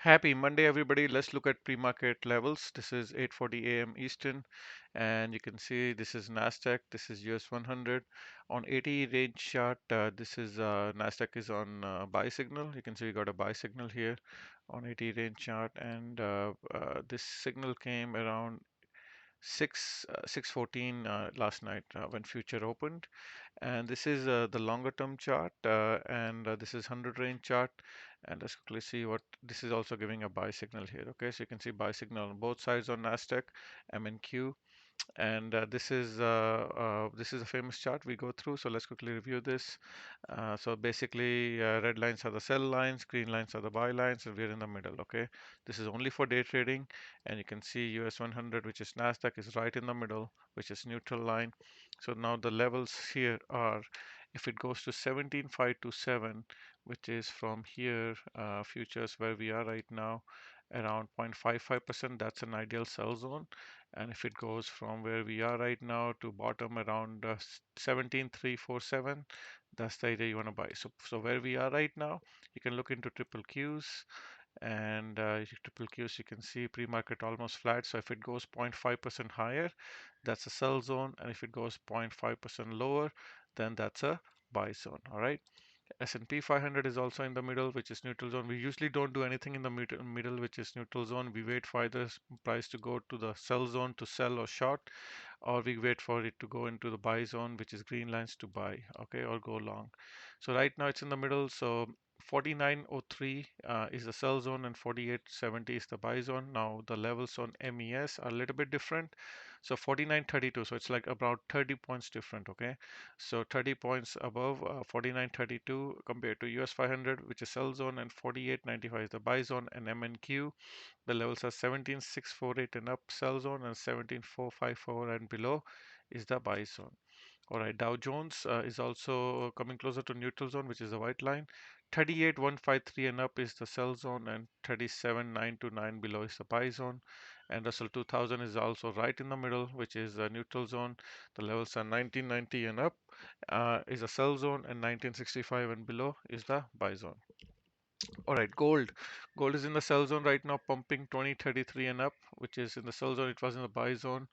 Happy Monday, everybody. Let's look at pre-market levels. This is 8:40 a.m. Eastern, and you can see this is Nasdaq. This is US 100 on 80 range chart. This is Nasdaq is on buy signal. You can see we got a buy signal here on 80 range chart, and this signal came around 6:14 last night when future opened. And this is the longer term chart, and this is 100 range chart. And let's quickly see what this is also giving a buy signal here. Okay, so you can see buy signal on both sides on Nasdaq, M and Q. And this is a famous chart we go through. So let's quickly review this. So basically, red lines are the sell lines, green lines are the buy lines, and we're in the middle. Okay, this is only for day trading, and you can see US 100, which is Nasdaq, is right in the middle, which is neutral line. So now the levels here are, if it goes to 17,527, which is from here, futures where we are right now, around 0.55%, that's an ideal sell zone. And if it goes from where we are right now to bottom around 17,347, that's the idea you want to buy. So where we are right now, you can look into triple Qs, and triple Qs, you can see pre-market almost flat. So if it goes 0.5% higher, that's a sell zone, and if it goes 0.5% lower, then that's a buy zone. All right. S&P 500 is also in the middle, which is neutral zone. We usually don't do anything in the middle, which is neutral zone. We wait for either price to go to the sell zone to sell or short, or we wait for it to go into the buy zone, which is green lines to buy, okay, or go long. So right now it's in the middle. So 4903 is the sell zone and 4870 is the buy zone. Now the levels on MES are a little bit different. So 4932, so it's like about 30 points different, okay? So 30 points above 4932 compared to US 500, which is sell zone, and 4895 is the buy zone, and MNQ the levels are 17,648 and up sell zone, and 17,454 and below is the buy zone. All right, Dow Jones is also coming closer to neutral zone, which is the white line. 38,153 and up is the sell zone, and 37,929 below is the buy zone. And Russell 2000 is also right in the middle, which is the neutral zone. The levels are 1990 and up is a sell zone, and 1965 and below is the buy zone. All right, gold. Gold is in the sell zone right now, pumping 2033 and up, which is in the sell zone. It was in the buy zone.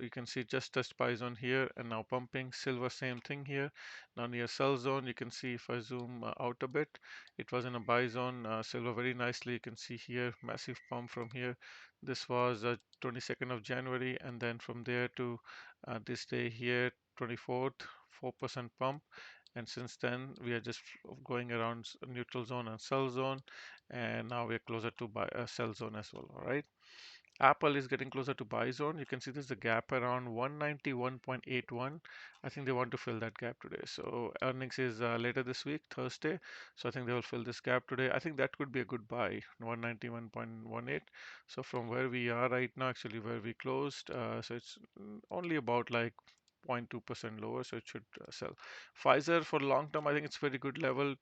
You can see just touched buy zone here and now pumping. Silver, same thing here. Now near sell zone, you can see if I zoom out a bit, it was in a buy zone. Silver very nicely. You can see here, massive pump from here. This was 22nd of January, and then from there to this day here, 24th, 4% pump, and since then we are just going around neutral zone and sell zone, and now we're closer to buy sell zone as well. All right, Apple is getting closer to buy zone. You can see there's a gap around 191.81. I think they want to fill that gap today. So earnings is later this week, Thursday. So I think they will fill this gap today. I think that could be a good buy, 191.18. So from where we are right now, actually where we closed, so it's only about like 0.2% lower, so it should sell. Pfizer for long term, I think it's very good level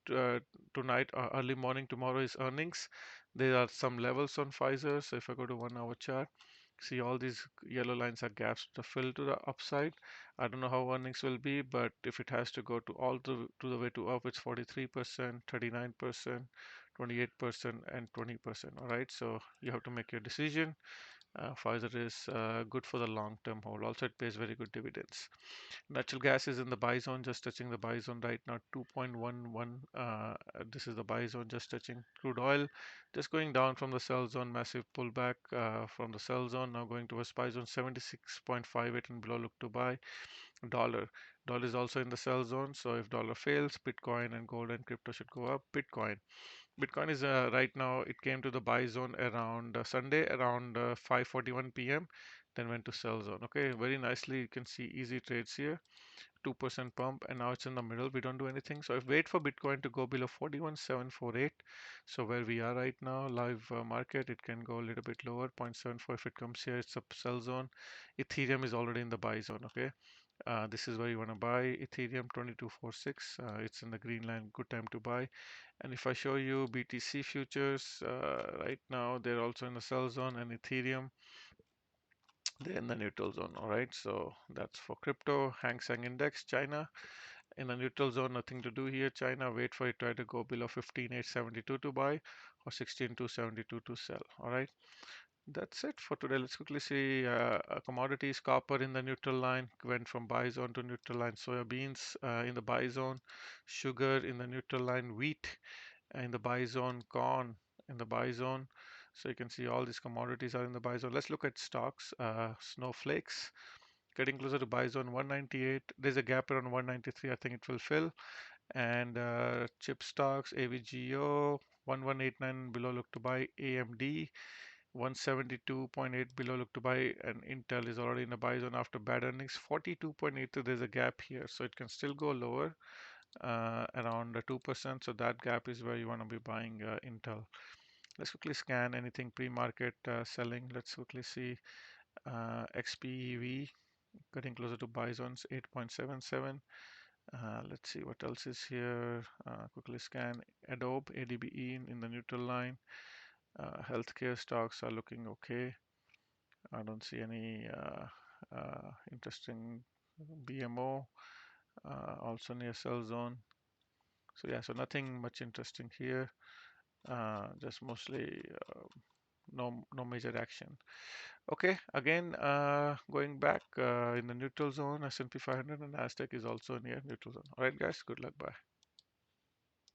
tonight, early morning tomorrow is earnings. There are some levels on Pfizer. So if I go to 1 hour chart, see all these yellow lines are gaps to fill to the upside. I don't know how earnings will be, but if it has to go to the way to up, it's 43%, 39%, 28%, and 20%. All right, so you have to make your decision. Pfizer is good for the long-term hold. Also, it pays very good dividends. Natural gas is in the buy zone, just touching the buy zone right now, 2.11. This is the buy zone, just touching. Crude oil, just going down from the sell zone, massive pullback from the sell zone, now going towards buy zone, 76.58 and below, look to buy. Dollar. Dollar is also in the sell zone, so if dollar fails, Bitcoin and gold and crypto should go up. Bitcoin is right now, it came to the buy zone around Sunday, around 5:41 p.m., then went to sell zone. Okay, very nicely, you can see easy trades here, 2% pump, and now it's in the middle. We don't do anything. So if wait for Bitcoin to go below 41,748, so where we are right now, live market, it can go a little bit lower, 0.74. If it comes here, it's a sell zone. Ethereum is already in the buy zone. Okay, this is where you want to buy Ethereum 2246. It's in the green line, good time to buy. And if I show you BTC futures, right now they're also in the sell zone, and Ethereum, they're in the neutral zone. All right, so that's for crypto. Hang Seng Index, China. In the neutral zone, nothing to do here. China, wait for it, try to go below 15,872 to buy or 16,272 to sell. All right. That's it for today. Let's quickly see commodities. Copper in the neutral line went from buy zone to neutral line. Soya beans in the buy zone. Sugar in the neutral line. Wheat in the buy zone. Corn in the buy zone. So you can see all these commodities are in the buy zone. Let's look at stocks. Snowflakes getting closer to buy zone 198. There's a gap around 193. I think it will fill. And chip stocks, AVGO 1189 below, look to buy. AMD 172.8 below, look to buy, and Intel is already in the buy zone after bad earnings. 42.8, there's a gap here, so it can still go lower, around 2%. So that gap is where you want to be buying Intel. Let's quickly scan anything pre-market selling. Let's quickly see XPEV getting closer to buy zones 8.77. Let's see what else is here. Quickly scan Adobe, ADBE in the neutral line. Healthcare stocks are looking okay. I don't see any interesting BMO, also near sell zone. So yeah, so nothing much interesting here. Just mostly no major action. Okay, again going back in the neutral zone, S&P 500 and Nasdaq is also near neutral zone. All right, guys, good luck. Bye.